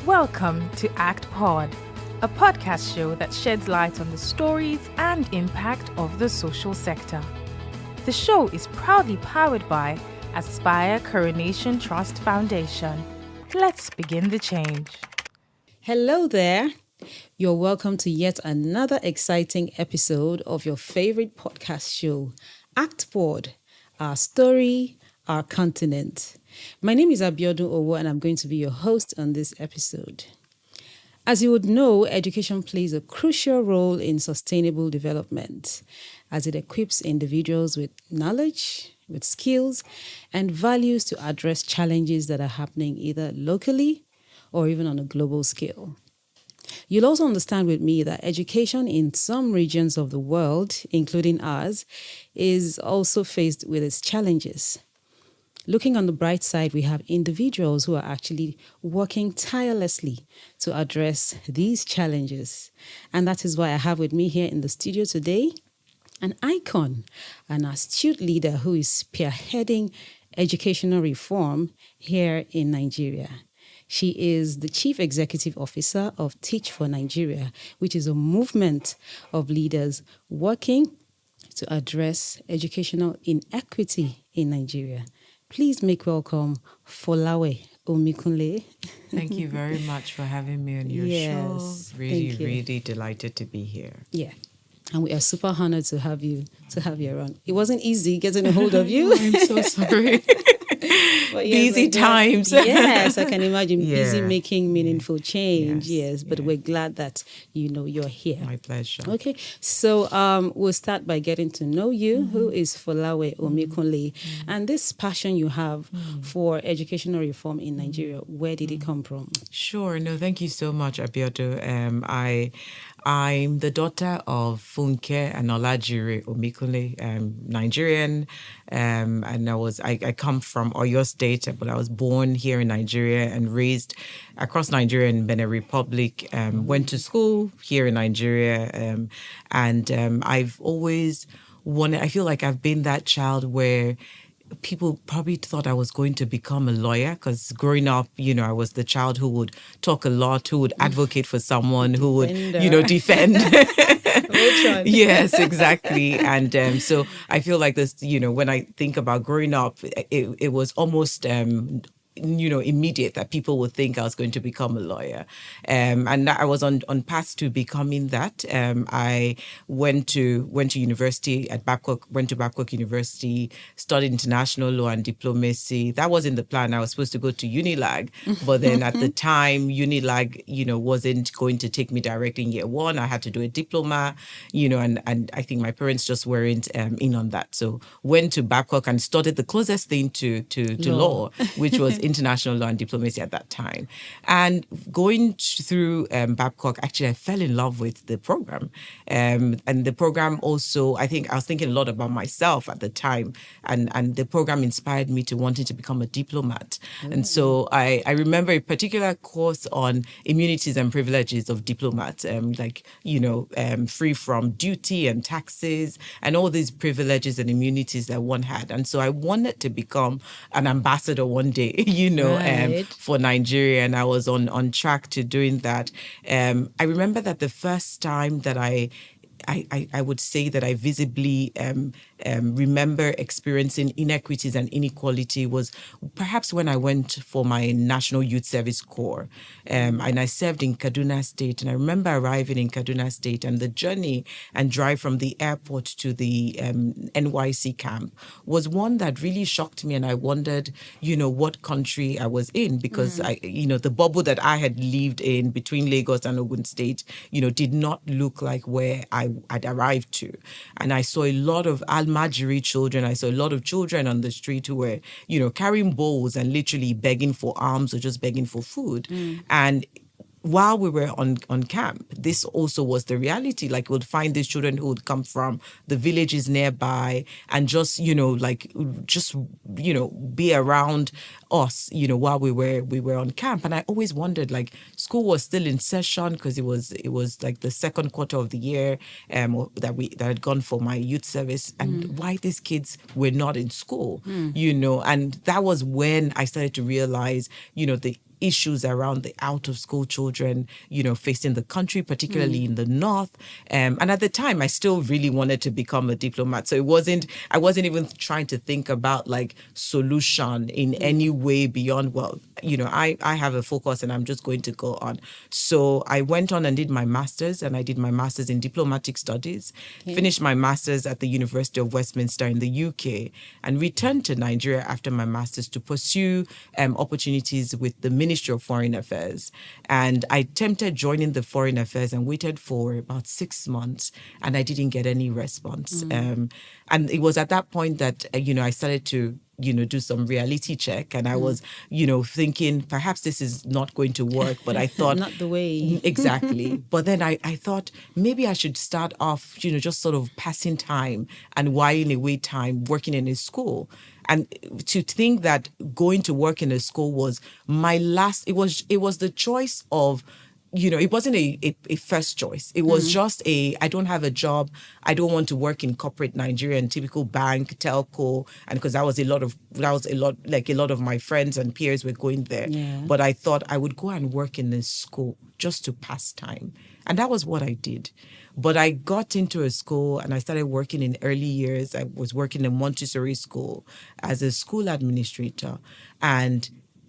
Welcome to ACTPod, a podcast show that sheds light on the stories and impact of the social sector. The show is proudly powered by Aspire Coronation Trust Foundation. Let's begin the change. Hello there. You're welcome to yet another exciting episode of your favorite podcast show, ACTPod, our story, our continent. My name is Abiodun Owo and I'm going to be your host on this episode. As you would know, education plays a crucial role in sustainable development as it equips individuals with knowledge, with skills, and values to address challenges that are happening either locally or even on a global scale. You'll also understand with me that education in some regions of the world, including ours, is also faced with its challenges. Looking on the bright side, we have individuals who are actually working tirelessly to address these challenges. And that is why I have with me here in the studio today an icon, an astute leader who is spearheading educational reform here in Nigeria. She is the Chief Executive Officer of Teach for Nigeria, which is a movement of leaders working to address educational inequity in Nigeria. Please make welcome Folawe Omikunle. Thank you very much for having me on your show. Really delighted to be here. Yeah. And we are super honored to have you around. It wasn't easy getting a hold of you. I'm so sorry. Busy times. Yes, I can imagine. Busy making meaningful change. Yes, but we're glad that you're here. My pleasure. Okay, so we'll start by getting to know you. Who is Folawe Omikunle? And this passion you have for educational reform in Nigeria, where did it come from? Sure. No, thank you so much, Abiodo. I'm the daughter of Funke and Olajire Omikunle, Nigerian, and I come from Oyo State, but I was born here in Nigeria and raised across Nigeria in Benin Republic. Went to school here in Nigeria, and I've always wanted. I feel like I've been that child where people probably thought I was going to become a lawyer because growing up, I was the child who would talk a lot, who would advocate for someone, who would, defend. Which one? Yes, exactly. And so I feel like this, when I think about growing up, it was almost immediate that people would think I was going to become a lawyer. And I was on path to becoming that. I went to university at Babcock University, studied international law and diplomacy. That wasn't the plan. I was supposed to go to Unilag, but then at the time, Unilag, wasn't going to take me directly in year one. I had to do a diploma, and I think my parents just weren't in on that. So went to Babcock and studied the closest thing to law, which was international law and diplomacy at that time. And going through Babcock, actually, I fell in love with the program. And the program also, I think I was thinking a lot about myself at the time. And the program inspired me to wanting to become a diplomat. And so I remember a particular course on immunities and privileges of diplomats, free from duty and taxes and all these privileges and immunities that one had. And so I wanted to become an ambassador one day, for Nigeria, and I was on track to doing that. I remember that the first time that I would say that I visibly remember experiencing inequities and inequality was perhaps when I went for my National Youth Service Corps. And I served in Kaduna State. And I remember arriving in Kaduna State and the journey and drive from the airport to the NYC camp was one that really shocked me. And I wondered, what country I was in because, the bubble that I had lived in between Lagos and Ogun State, did not look like where I'd arrived to. And I saw a lot of Almajiri children. I saw a lot of children on the street who were, carrying bowls and literally begging for alms or just begging for food. And while we were on camp, this also was the reality. Like, we'd find these children who would come from the villages nearby and just, be around us, while we were on camp. And I always wondered, like, school was still in session because it was like the second quarter of the year that had gone for my youth service, and why these kids were not in school, and that was when I started to realize, the issues around the out-of-school children, facing the country, particularly in the north. And at the time, I still really wanted to become a diplomat. So I wasn't even trying to think about like solution in any way beyond, I have a focus and I'm just going to go on. So I went on and did my master's, and I did my master's in diplomatic studies, finished my master's at the University of Westminster in the UK, and returned to Nigeria after my master's to pursue opportunities with the Ministry of Foreign Affairs. And I attempted joining the Foreign Affairs and waited for about 6 months, and I didn't get any response. And it was at that point that, I started to do some reality check, and I was, thinking perhaps this is not going to work, but I thought not the way. Exactly. But then I thought maybe I should start off, just sort of passing time and whiling away time working in a school. And to think that going to work in a school was it was the choice of, it wasn't a first choice. It was just I don't have a job. I don't want to work in corporate Nigerian, typical bank, telco. And because a lot of my friends and peers were going there. Yeah. But I thought I would go and work in a school just to pass time. And that was what I did. But I got into a school and I started working in early years. I was working in Montessori school as a school administrator. And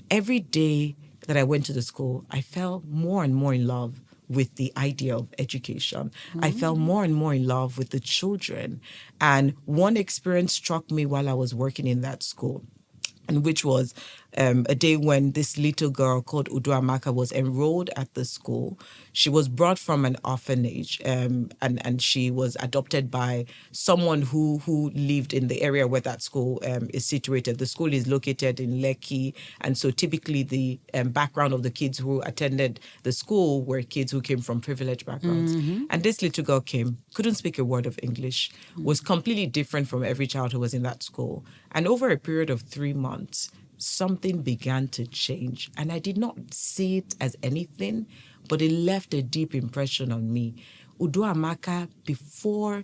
every day that I went to the school, I fell more and more in love with the idea of education. I fell more and more in love with the children. And one experience struck me while I was working in that school, and which was a day when this little girl called Uduamaka was enrolled at the school. She was brought from an orphanage, and she was adopted by someone who lived in the area where that school is situated. The school is located in Lekki, and so typically the background of the kids who attended the school were kids who came from privileged backgrounds. And this little girl couldn't speak a word of English, was completely different from every child who was in that school. And over a period of 3 months, something began to change. And I did not see it as anything, but it left a deep impression on me. Uduamaka, before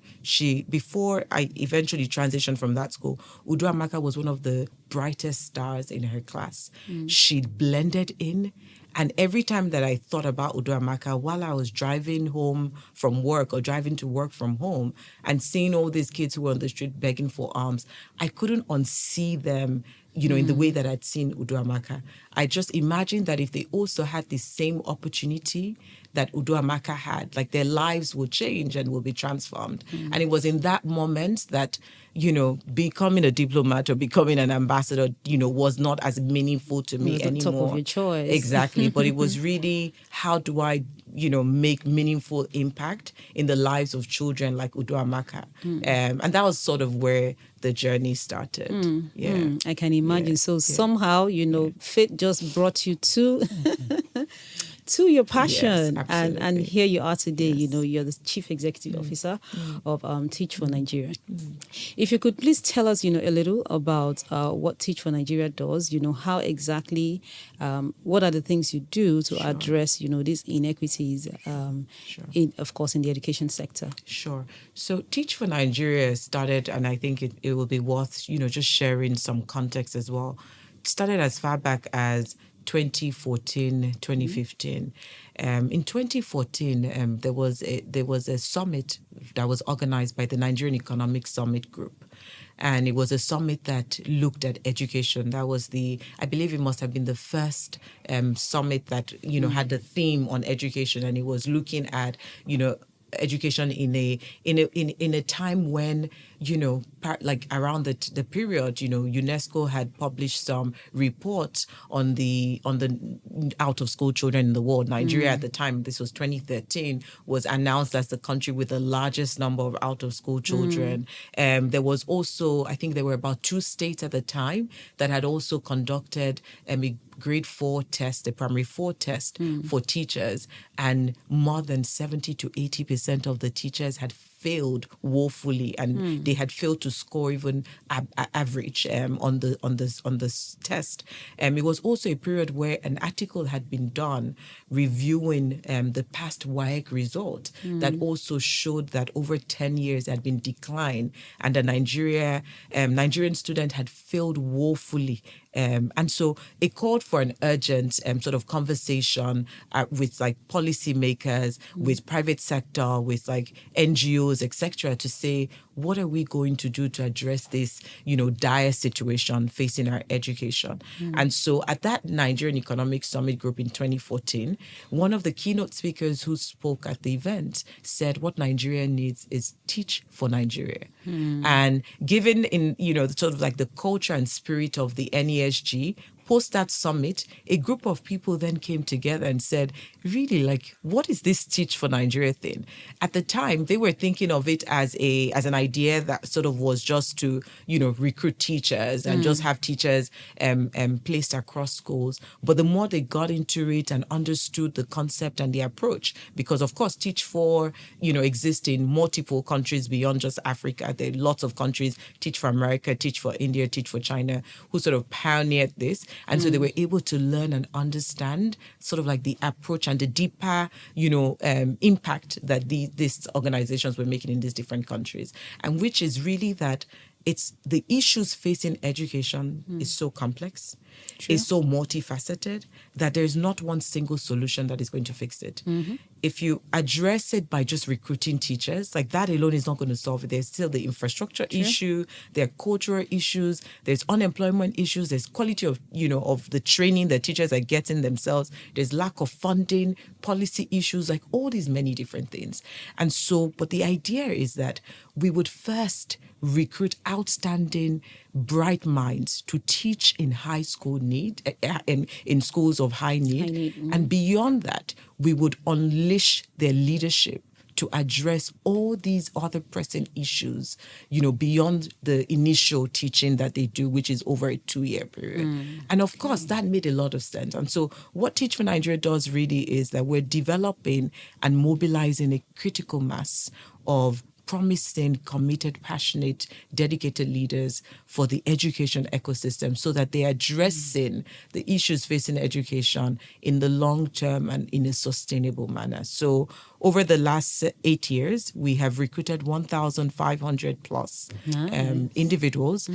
I eventually transitioned from that school, Uduamaka was one of the brightest stars in her class. She blended in. And every time that I thought about Uduamaka, while I was driving home from work or driving to work from home and seeing all these kids who were on the street begging for alms, I couldn't unsee them, in the way that I'd seen Uduamaka. I just imagined that if they also had the same opportunity that Uduamaka had, like their lives would change and will be transformed. And it was in that moment that, becoming a diplomat or becoming an ambassador, was not as meaningful to me anymore. Top of your choice. Exactly. But it was really, how do I, make meaningful impact in the lives of children like Uduamaka? And that was sort of where the journey started. I can imagine. So somehow, fate just brought you to to your passion. Yes, and here you are today. You're the Chief Executive Officer of Teach for Nigeria. If you could please tell us, a little about what Teach for Nigeria does, how exactly, what are the things you do to address, these inequities, of course, in the education sector. Sure. So Teach for Nigeria started, and I think it will be worth, just sharing some context as well. It started as far back as 2014, 2015. In 2014, there was a summit that was organized by the Nigerian Economic Summit Group. And it was a summit that looked at education. That was I believe it must have been the first summit that, had the theme on education. And it was looking at, education in a time when, like around the period, UNESCO had published some reports on the out of school children in the world. Nigeria at the time, this was 2013, was announced as the country with the largest number of out of school children. There was also, I think there were about 2 states at the time that had also conducted a grade 4 test, a primary 4 test for teachers, and more than 70 to 80% of the teachers had failed woefully, and they had failed to score even average on this test. It was also a period where an article had been done reviewing the past WAEC result that also showed that over 10 years had been declined, and the Nigerian student had failed woefully And so it called for an urgent sort of conversation with like policymakers, with private sector, with like NGOs, etc., to say, what are we going to do to address this, dire situation facing our education? And so at that Nigerian Economic Summit Group in 2014, one of the keynote speakers who spoke at the event said what Nigeria needs is teach for Nigeria. And given in, sort of like the culture and spirit of the NESG, post that summit, a group of people then came together and said, really, like, what is this Teach for Nigeria thing? At the time, they were thinking of it as an idea that sort of was just to, recruit teachers and just have teachers placed across schools. But the more they got into it and understood the concept and the approach, because of course, Teach for, exists in multiple countries beyond just Africa. There are lots of countries, Teach for America, Teach for India, Teach for China, who sort of pioneered this. And so they were able to learn and understand sort of like the approach and the deeper, impact that these organizations were making in these different countries. And which is really that it's the issues facing education is so complex, is so multifaceted that there's not one single solution that is going to fix it. If you address it by just recruiting teachers, like that alone is not going to solve it. There's still the infrastructure issue, there are cultural issues, there's unemployment issues, there's quality of, of the training that teachers are getting themselves, there's lack of funding, policy issues, like all these many different things. And so, but the idea is that we would first recruit outstanding, bright minds to teach in high school need, in schools of high need. And beyond that, we would unleash their leadership to address all these other pressing issues, beyond the initial teaching that they do, which is over a 2-year period. And of course, that made a lot of sense. And so what Teach for Nigeria does really is that we're developing and mobilizing a critical mass of promising, committed, passionate, dedicated leaders for the education ecosystem so that they're addressing the issues facing education in the long term and in a sustainable manner. So over the last 8 years, we have recruited 1,500 plus individuals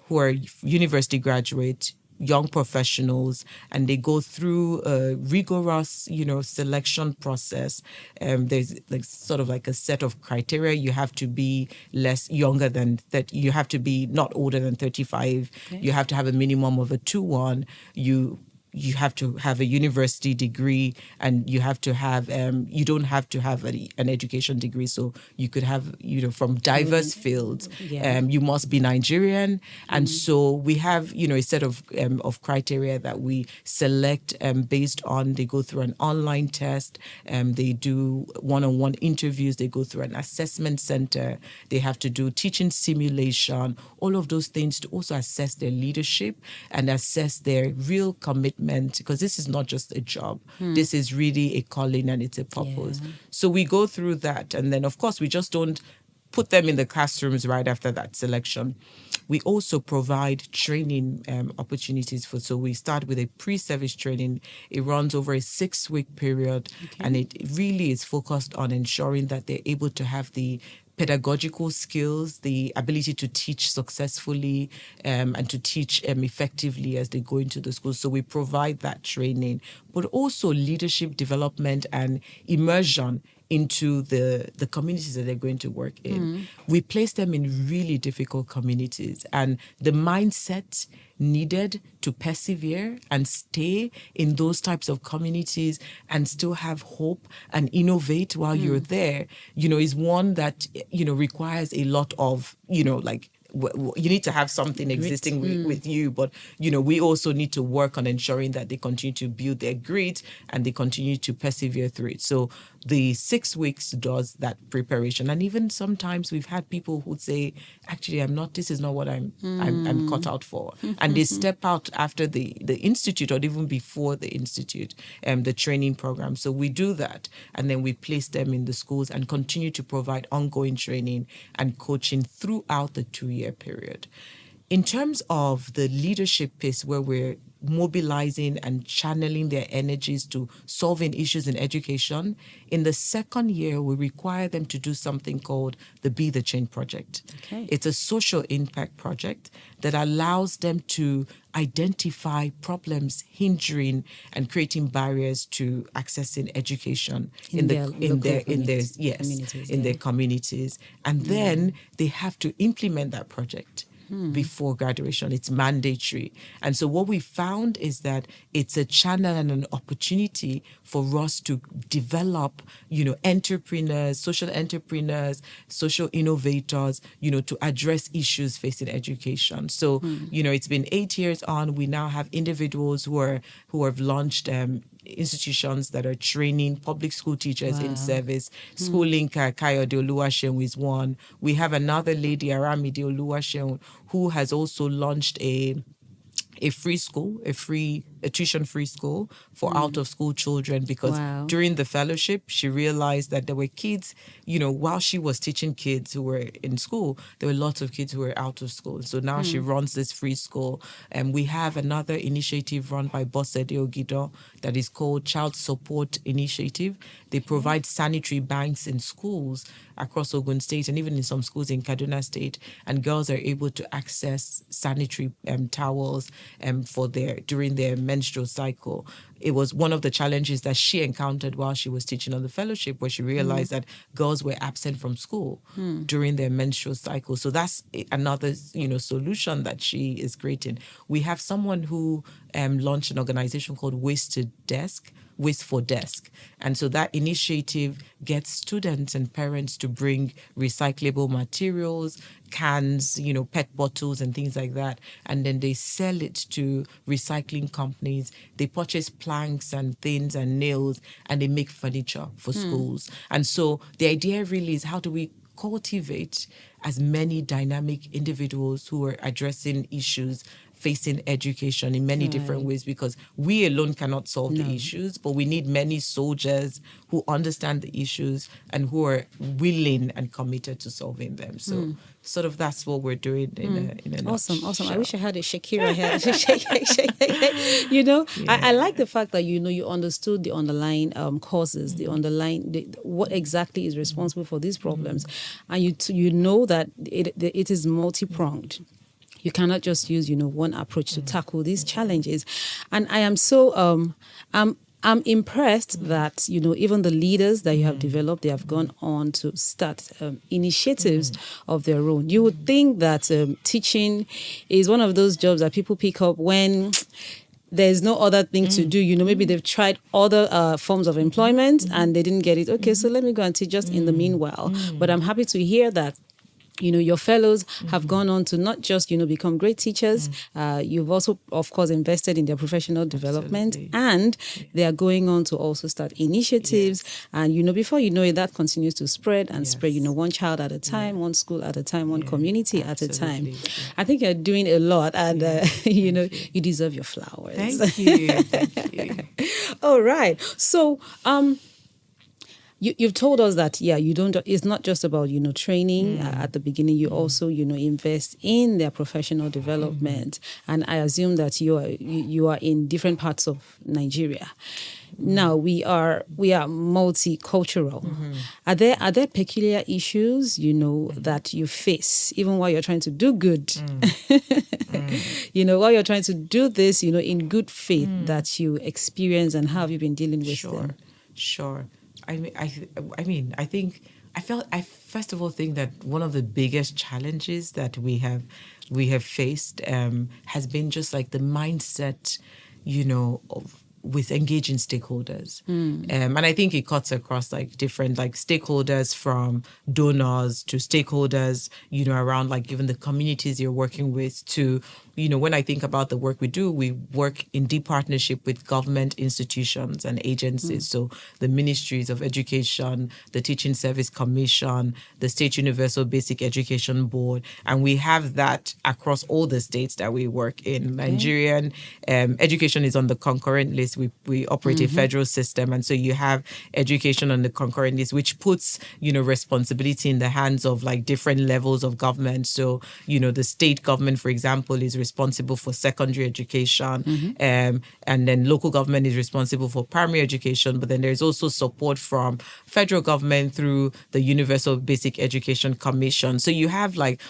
who are university graduates, young professionals, and they go through a rigorous, selection process. There's like sort of like a set of criteria. You have to be younger than that. You have to be not older than 35. Okay. You have to have a minimum of a 2-1. You have to have a university degree, and you have to have, you don't have to have an education degree. So you could have, from diverse fields. You must be Nigerian. And so we have, a set of criteria that we select based on, they go through an online test, they do one-on-one interviews, they go through an assessment center, they have to do teaching simulation, all of those things to also assess their leadership and assess their real commitment, because this is not just a job. This is really a calling and it's a purpose. So we go through that. And then, of course, we just don't put them in the classrooms right after that selection. We also provide training opportunities so we start with a pre-service training. It runs over a 6-week period, and it really is focused on ensuring that they're able to have the pedagogical skills, the ability to teach successfully and to teach effectively as they go into the schools. So we provide that training, but also leadership development and immersion into the communities that they're going to work in. We place them in really difficult communities, and the mindset needed to persevere and stay in those types of communities and still have hope and innovate while you're there, is one that, requires a lot of, you need to have something existing with you, but we also need to work on ensuring that they continue to build their grit and they continue to persevere through it. So the 6 weeks does that preparation, and even sometimes we've had people who say, actually, this is not what I'm cut out for, and they step out after the institute or even before the institute, the training program. So we do that, and then we place them in the schools and continue to provide ongoing training and coaching throughout the 2-year period. in terms of the leadership piece, where we're mobilizing and channeling their energies to solving issues in education, in the second year, we require them to do something called the Be the Change Project. Okay. It's a social impact project that allows them to identify problems hindering and creating barriers to accessing education in their communities, and then they have to implement that project before graduation. It's mandatory. And so what we found is that it's a channel and an opportunity for us to develop, entrepreneurs, social innovators, to address issues facing education. So, it's been 8 years on. We now have individuals who have launched institutions that are training public school teachers in service. School Linker, Kayode Oluwaseun is one. We have another lady, Aramide Oluwaseun, who has also launched a free school, a tuition-free school for out-of-school children, because during the fellowship, she realized that there were kids, while she was teaching kids who were in school, there were lots of kids who were out of school. So now she runs this free school. And we have another initiative run by Bosede Ogido that is called Child Support Initiative. They provide sanitary banks in schools across Ogun State and even in some schools in Kaduna State. And girls are able to access sanitary towels during their menstrual cycle. It was one of the challenges that she encountered while she was teaching on the fellowship, where she realized that girls were absent from school during their menstrual cycle. So that's another, solution that she is creating. We have someone who launched an organization called Waste for Desk. And so that initiative gets students and parents to bring recyclable materials, cans, PET bottles and things like that. And then they sell it to recycling companies. They purchase planks and things and nails, and they make furniture for schools. And so the idea really is, how do we cultivate as many dynamic individuals who are addressing issues facing education in many different ways, because we alone cannot solve the issues, but we need many soldiers who understand the issues and who are willing and committed to solving them. So sort of that's what we're doing in a Awesome. nutshell. I wish I had a Shakira here. I like the fact that, you understood the underlying causes, the underlying, what exactly is responsible for these problems. And you know that it is multi-pronged. You cannot just use, one approach to tackle these challenges. And I am so, I'm impressed that, even the leaders that you have developed, they have gone on to start initiatives of their own. You would think that teaching is one of those jobs that people pick up when there's no other thing to do. Maybe they've tried other forms of employment and they didn't get it. Okay, so let me go and teach just in the meanwhile. But I'm happy to hear that your fellows have gone on to not just, become great teachers. You've also, of course, invested in their professional development, and they are going on to also start initiatives. And, before you know it, that continues to spread and spread, one child at a time, one school at a time, one community at a time. I think you're doing a lot, and, you deserve your flowers. Thank you. Thank you. All right. So, You've told us that, you don't. It's not just about, training at the beginning. You also, invest in their professional development. And I assume that you are in different parts of Nigeria. Now we are multicultural. Are there peculiar issues, that you face even while you're trying to do good? While you're trying to do this, in good faith, that you experience, and how have you been dealing with them? Sure. I first of all think that one of the biggest challenges that we have faced has been just like the mindset, with engaging stakeholders. And I think it cuts across like different stakeholders, from donors to stakeholders, around even the communities you're working with, to, when I think about the work we do, we work in deep partnership with government institutions and agencies. So the ministries of education, the Teaching Service Commission, the State Universal Basic Education Board. And we have that across all the states that we work in. Nigerian education is on the concurrent list list. We operate a federal system, and so you have education on the concurrent list, which puts, responsibility in the hands of like different levels of government. So, the state government, for example, is responsible for secondary education, and then local government is responsible for primary education. But then there's also support from federal government through the Universal Basic Education Commission. So you have like,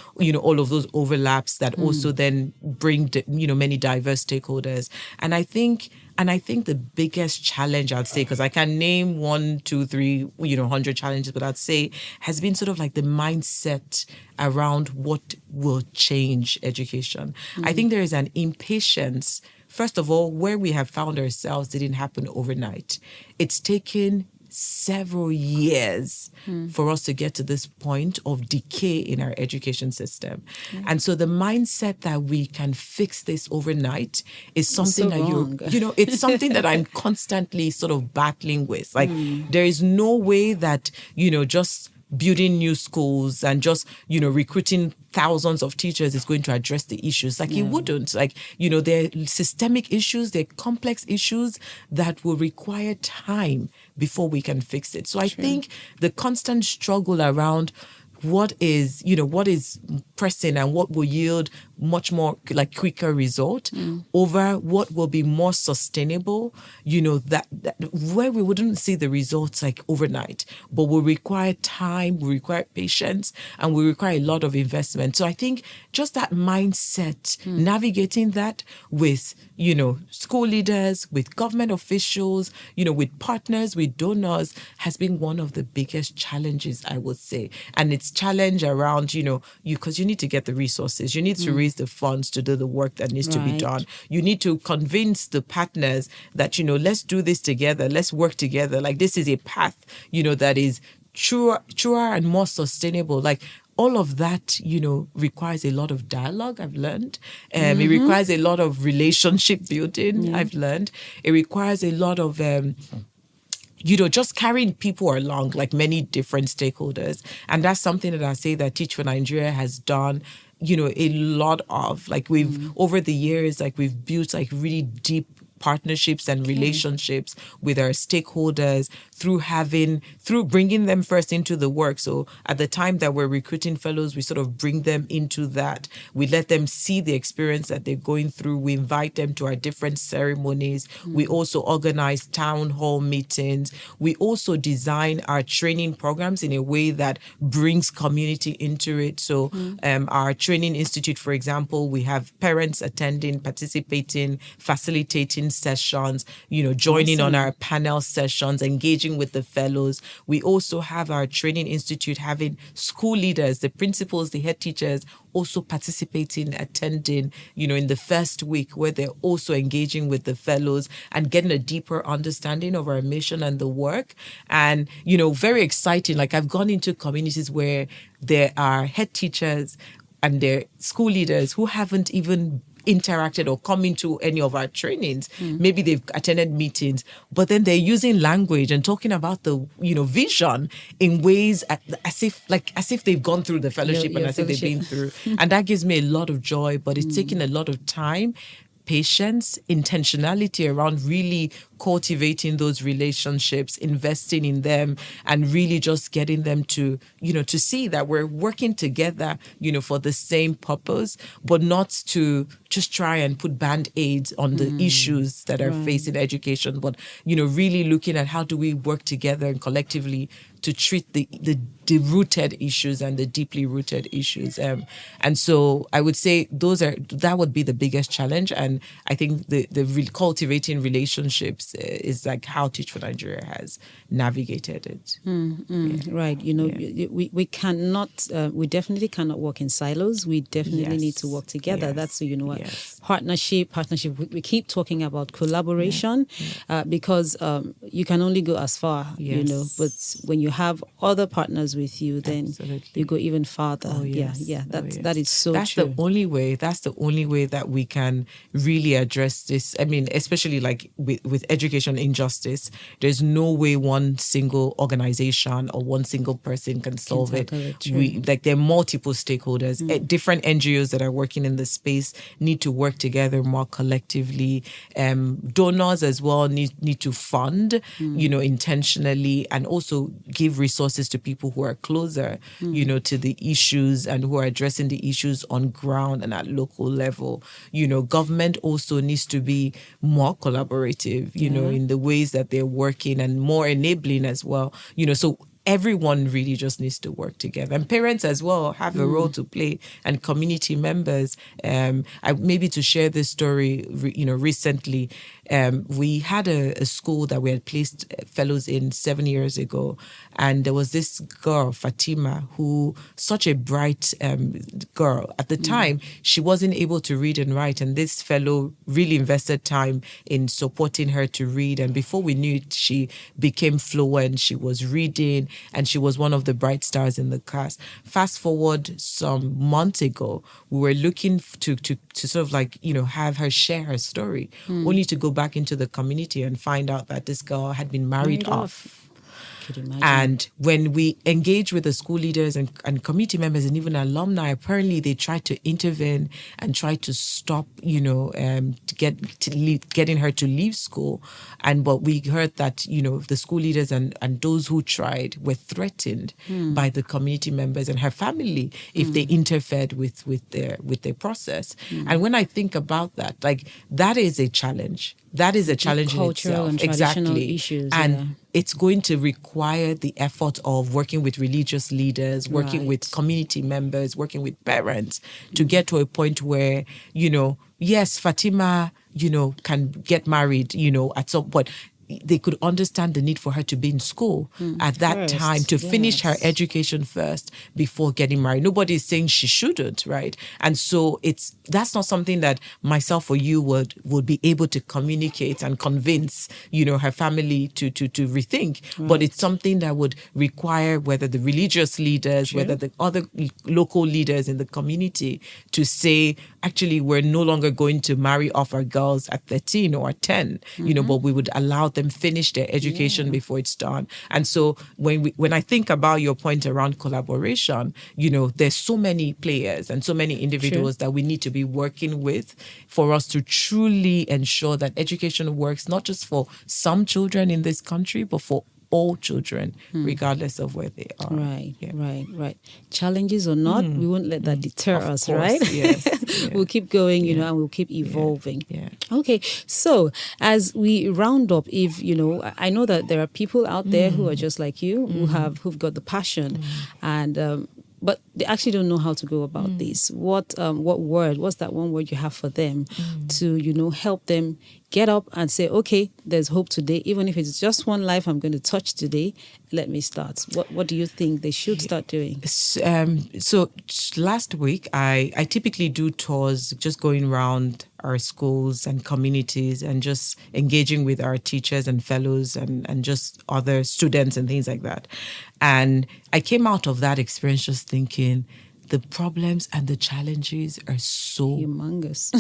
all of those overlaps that also then bring, many diverse stakeholders. And I think the biggest challenge, I'd say, because I can name 1, 2, 3, 100 challenges, but I'd say has been sort of like the mindset around what will change education. I think there is an impatience. First of all, where we have found ourselves didn't happen overnight. It's taken several years for us to get to this point of decay in our education system. And so the mindset that we can fix this overnight is something it's something that I'm constantly sort of battling with. Like, there is no way that, just building new schools and just, recruiting thousands of teachers is going to address the issues. Like, it wouldn't. Like, there are systemic issues, there are complex issues that will require time before we can fix it. So I think the constant struggle around what is pressing and what will yield much more like quicker result over what will be more sustainable, that where we wouldn't see the results like overnight, but will require time, will require patience, and will require a lot of investment. So I think just that mindset, navigating that with, school leaders, with government officials, with partners, with donors, has been one of the biggest challenges, I would say. And it's challenge around, because you need to get the resources, you need to raise the funds to do the work that needs to be done. You need to convince the partners that, let's do this together, let's work together. Like, this is a path, that is truer and more sustainable. Like, all of that, requires a lot of dialogue, I've learned. It requires a lot of relationship building, I've learned. It requires a lot of just carrying people along, like many different stakeholders. And that's something that I say that Teach for Nigeria has done, a lot of. Like, we've, over the years, like, we've built like really deep partnerships and relationships with our stakeholders through bringing them first into the work. So at the time that we're recruiting fellows, we sort of bring them into that. We let them see the experience that they're going through. We invite them to our different ceremonies. We also organize town hall meetings. We also design our training programs in a way that brings community into it. So our training institute, for example, we have parents attending, participating, facilitating sessions, joining on our panel sessions, engaging with the fellows. We also have our training institute having school leaders, the principals, the head teachers, also participating, attending, in the first week, where they're also engaging with the fellows and getting a deeper understanding of our mission and the work. And, very exciting. Like, I've gone into communities where there are head teachers and their school leaders who haven't even interacted or come into any of our trainings. Maybe they've attended meetings, but then they're using language and talking about the vision in ways as if they've gone through the fellowship and as if they've been through. And that gives me a lot of joy, but it's taken a lot of time, patience, intentionality around really cultivating those relationships, investing in them, and really just getting them to, to see that we're working together, for the same purpose, but not to just try and put band-aids on the issues that are facing education, but, really looking at how do we work together and collectively to treat the rooted issues and the deeply rooted issues. And so I would say that would be the biggest challenge. And I think the cultivating relationships is like how Teach for Nigeria has navigated it. Right. We cannot, we definitely cannot work in silos. We definitely need to work together. That's, partnership. We keep talking about collaboration because you can only go as far, but when you have other partners with you, then Absolutely. you go even farther. Oh, yes. That is so That's true. the only way. That's the only way that we can really address this. I mean, especially like with education injustice, there's no way one single organization or one single person can solve it. Like there are multiple stakeholders. Different NGOs that are working in the space need to work together more collectively. Donors as well need to fund, intentionally, and also give resources to people who are closer, to the issues and who are addressing the issues on ground and at local level. Government also needs to be more collaborative, in the ways that they're working, and more enabling as well. So everyone really just needs to work together, and parents as well have a role to play, and community members. Maybe to share this story, recently, we had a school that we had placed fellows in 7 years ago, and there was this girl, Fatima, who such a bright girl. At the time, she wasn't able to read and write, and this fellow really invested time in supporting her to read. And before we knew it, she became fluent. She was reading, and she was one of the bright stars in the class. Fast forward some months ago, we were looking to sort of like, have her share her story, only to go back into the community and find out that this girl had been married off. And when we engage with the school leaders and community members and even alumni, apparently they tried to intervene and try to stop, getting her to leave school. But we heard that, the school leaders and those who tried were threatened by the community members and her family if they interfered with their process. And when I think about that, like, that is a challenge. That is a challenge in itself. And traditional issues. And it's going to require the effort of working with religious leaders, working with community members, working with parents to get to a point where, yes, Fatima, can get married, at some point. They could understand the need for her to be in school at that time, to finish her education first before getting married. Nobody is saying she shouldn't, right? And so that's not something that myself or you would be able to communicate and convince, her family to rethink. Right. But it's something that would require whether the religious leaders, whether the other local leaders in the community to say, actually, we're no longer going to marry off our girls at 13 or 10, but we would allow them finish their education before it's done. And so when I think about your point around collaboration, there's so many players and so many individuals that we need to be working with for us to truly ensure that education works, not just for some children in this country, but for all children, regardless of where they are. Right. Challenges or not, we won't let that deter us, course, right? Yes. We'll keep going, and we'll keep evolving. Yeah. Okay, so as we round up, if I know that there are people out there who are just like you, who've got the passion, and but they actually don't know how to go about this. What's that one word you have for them to, help them get up and say, okay, there's hope today. Even if it's just one life I'm going to touch today, let me start. What do you think they should start doing? So last week, I typically do tours, just going around our schools and communities and just engaging with our teachers and fellows and just other students and things like that. And I came out of that experience just thinking, the problems and the challenges are so humongous.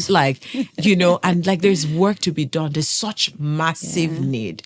And there's work to be done. There's such massive need.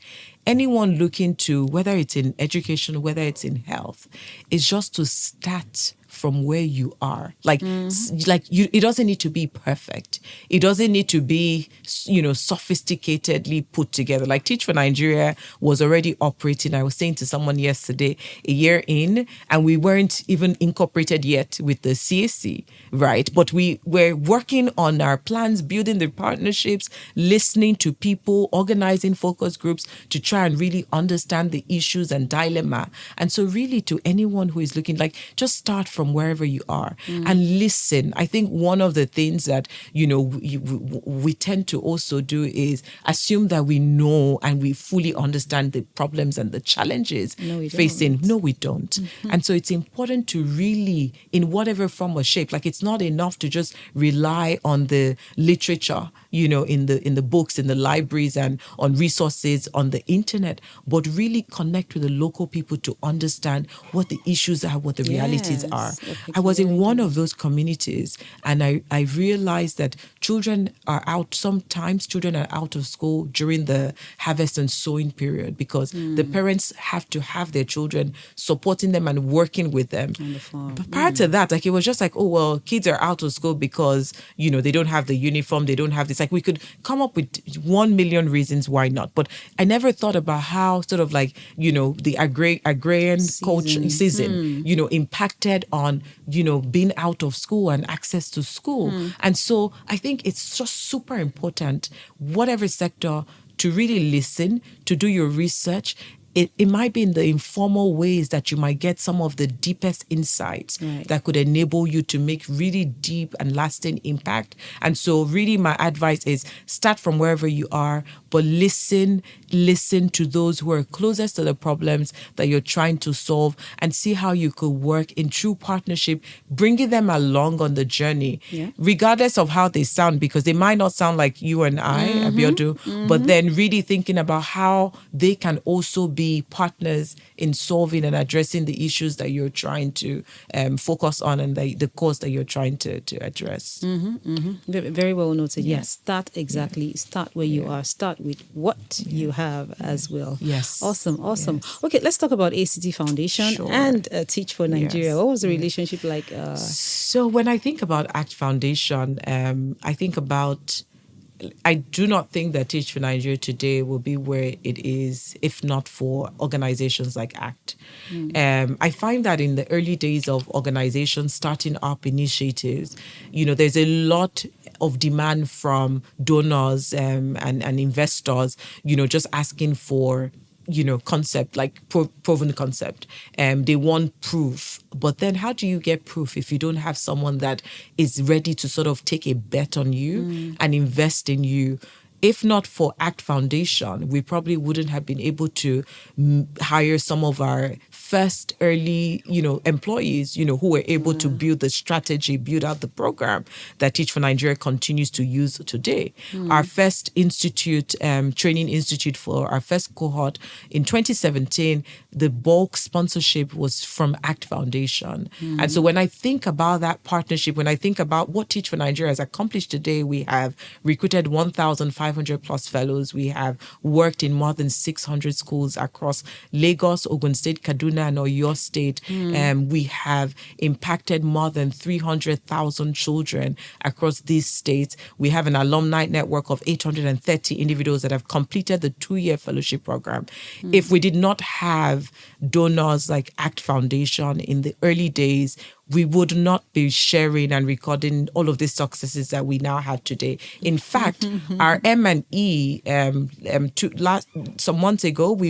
Anyone looking to, whether it's in education, whether it's in health, is just to start from where you are. It doesn't need to be perfect. It doesn't need to be, sophisticatedly put together. Like Teach for Nigeria was already operating. I was saying to someone yesterday, a year in, and we weren't even incorporated yet with the CAC, right? But we were working on our plans, building the partnerships, listening to people, organizing focus groups to try and really understand the issues and dilemma. And so really to anyone who is looking, just start from from wherever you are and listen. I think one of the things that, we tend to also do is assume that we know and we fully understand the problems and the challenges facing. No, we don't. And so it's important to really, in whatever form or shape, like it's not enough to just rely on the literature, in the books, in the libraries and on resources on the internet, but really connect with the local people to understand what the issues are, what the realities are. I was in one of those communities and I realized that sometimes children are out of school during the harvest and sowing period because the parents have to have their children supporting them and working with them. On the farm. But prior to that, like it was just like, oh, well, kids are out of school because, they don't have the uniform, they don't have this. Like we could come up with 1 million reasons why not. But I never thought about how sort of like, the agrarian culture season, impacted on, being out of school and access to school. And so I think it's just super important, whatever sector, to really listen, to do your research. It might be in the informal ways that you might get some of the deepest insights that could enable you to make really deep and lasting impact. And so really my advice is start from wherever you are, but listen to those who are closest to the problems that you're trying to solve and see how you could work in true partnership, bringing them along on the journey, regardless of how they sound, because they might not sound like you and I, Abiodun, but then really thinking about how they can also be partners in solving and addressing the issues that you're trying to focus on and the cause that you're trying to address. Very well noted. Yes, start where you are. Start with what you have as well. Yes. Awesome. Yes. Okay, let's talk about ACT Foundation and Teach for Nigeria. What was the relationship like? So when I think about ACT Foundation, I do not think that Teach for Nigeria today will be where it is if not for organizations like ACT. I find that in the early days of organizations starting up initiatives, there's a lot of demand from donors and investors, just asking for concept, like proven concept. They want proof. But then how do you get proof if you don't have someone that is ready to sort of take a bet on you and invest in you? If not for ACT Foundation, we probably wouldn't have been able to hire some of our first early, employees, who were able to build the strategy, build out the program that Teach for Nigeria continues to use today. Our first institute, training institute for our first cohort in 2017, the bulk sponsorship was from ACT Foundation. And so when I think about that partnership, when I think about what Teach for Nigeria has accomplished today, we have recruited 1,500 plus fellows. We have worked in more than 600 schools across Lagos, Ogun State, Kaduna, and Oyo State. We have impacted more than 300,000 children across these states. We have an alumni network of 830 individuals that have completed the 2-year fellowship program. If we did not have donors like ACT Foundation in the early days, we would not be sharing and recording all of these successes that we now have today. In fact, our M&E, some months ago, we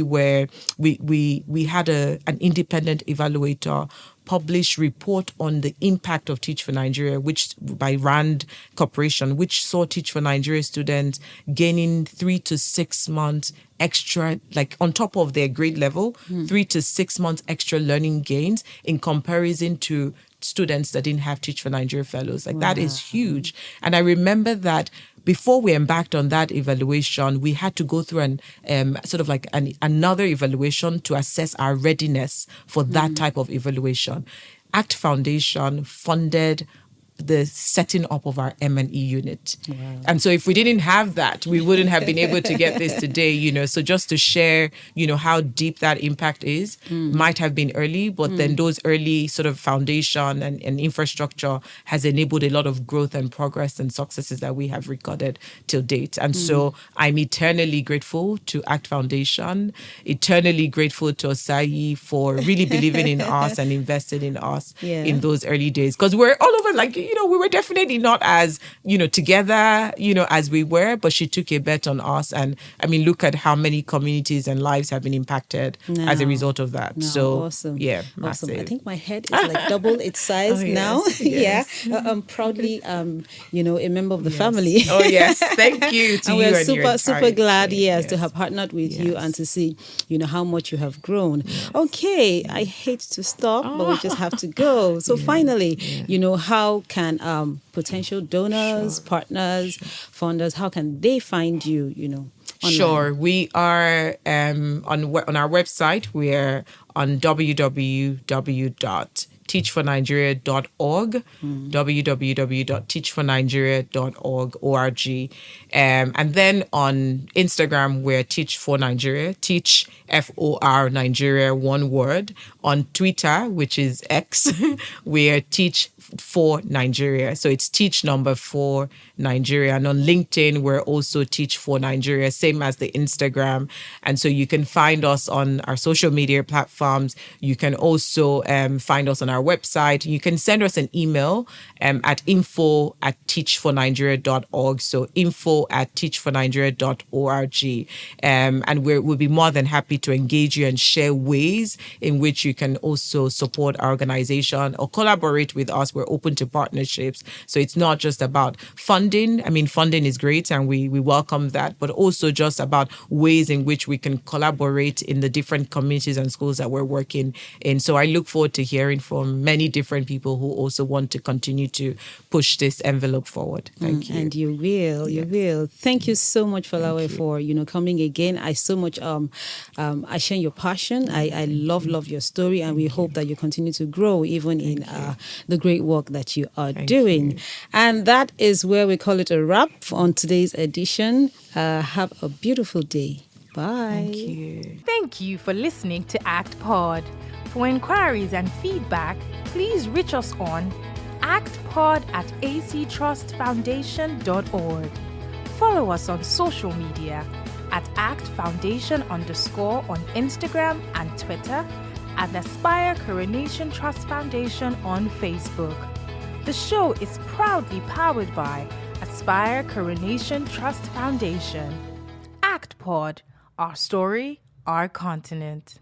had an independent evaluator published report on the impact of Teach for Nigeria, which by Rand Corporation, which saw Teach for Nigeria students gaining 3 to 6 months extra, like on top of their grade level, 3 to 6 months extra learning gains in comparison to students that didn't have Teach for Nigeria fellows. That is huge. And I remember that before we embarked on that evaluation, we had to go through another evaluation to assess our readiness for that type of evaluation. ACT Foundation funded the setting up of our M&E unit. Wow. And so if we didn't have that, we wouldn't have been able to get this today, So just to share, how deep that impact is, might have been early, but then those early sort of foundation and infrastructure has enabled a lot of growth and progress and successes that we have recorded till date. And so I'm eternally grateful to ACT Foundation, eternally grateful to Osayi for really believing in us and investing in us in those early days. Because we're all over, we were definitely not as, together, as we were, but she took a bet on us. And I mean, look at how many communities and lives have been impacted as a result of that. So, awesome. Yeah, awesome. massive. I think my head is like double its size now. Yes. Yeah. I'm proudly, a member of the family. Oh, yes. Thank you to and you. We're super glad, to have partnered with you and to see, how much you have grown. Yes. Okay. I hate to stop, but we just have to go. So finally, how can potential donors, partners, funders, how can they find you, online? Sure. We are on our website. We're on www.teachfornigeria.org, www.teachfornigeria.org. And then on Instagram, we're Teach for Nigeria, Teach FOR Nigeria, one word. On Twitter, which is X, we're Teach for Nigeria. So it's Teach number 4 Nigeria. And on LinkedIn, we're also Teach for Nigeria, same as the Instagram. And so you can find us on our social media platforms. You can also find us on our website. You can send us an email at info@teachfornigeria.org. So info@teachfornigeria.org. And we'll be more than happy to engage you and share ways in which you can also support our organization or collaborate with us. We're open to partnerships. So it's not just about funding. I mean, funding is great and we welcome that, but also just about ways in which we can collaborate in the different communities and schools that we're working in. So I look forward to hearing from many different people who also want to continue to push this envelope forward. Thank you. And you will. Thank you so much, Folawe, for coming again. I so much I share your passion. I love your story, and we hope that you continue to grow even in the great work that you are doing. And that is where we call it a wrap on today's edition. Have a beautiful day. Bye. Thank you. Thank you for listening to ACTPod. For inquiries and feedback, please reach us on actpod@actrustfoundation.org. Follow us on social media at actfoundation_ on Instagram and Twitter, and Aspire Coronation Trust Foundation on Facebook. The show is proudly powered by Aspire Coronation Trust Foundation. ACTPod, our story, our continent.